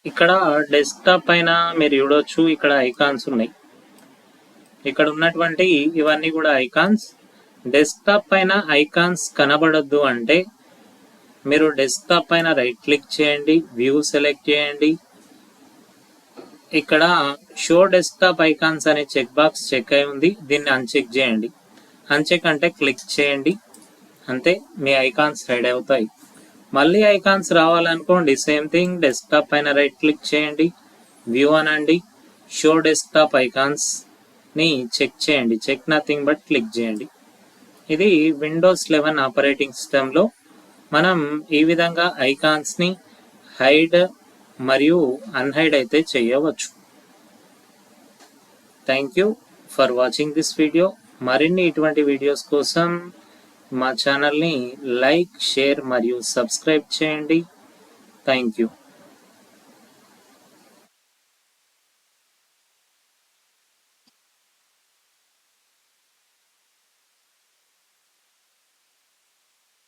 ఇక్కడ డెస్క్టాప్ పైన మీరు చూడొచ్చు, ఇక్కడ ఐకాన్స్ ఉన్నాయి. ఇక్కడ ఉన్నటువంటి ఇవన్నీ కూడా ఐకాన్స్. డెస్క్టాప్ పైన ఐకాన్స్ కనబడొద్దు అంటే మీరు డెస్క్టాప్ పైన రైట్ క్లిక్ చేయండి, వ్యూ సెలెక్ట్ చేయండి. ఇక్కడ షో డెస్క్టాప్ ఐకాన్స్ అనే చెక్ బాక్స్ చెక్ అయి ఉంది, దీన్ని అన్చెక్ చేయండి. అన్చెక్ అంటే క్లిక్ చేయండి, అంతే, మీ ఐకాన్స్ హైడ్ అవుతాయి. మళ్ళీ ఐకాన్స్ రావాలనుకోండి, సేమ్ థింగ్, డెస్క్టాప్ పైన రైట్ క్లిక్ చేయండి, వ్యూ అనండి, షో డెస్క్టాప్ ఐకాన్స్ ని చెక్ చేయండి, చెక్ నథింగ్ బట్ క్లిక్ చేయండి. ఇది విండోస్ 11 ఆపరేటింగ్ సిస్టంలో మనం ఈ విధంగా ఐకాన్స్ ని హైడ్ మరియు అన్హైడ్ అయితే చేయవచ్చు. Thank you for watching this video. మరిన్ని ఇటువంటి వీడియోస్ కోసం మా ఛానల్ని లైక్, షేర్ మరియు సబ్స్క్రైబ్ చేయండి. Thank you.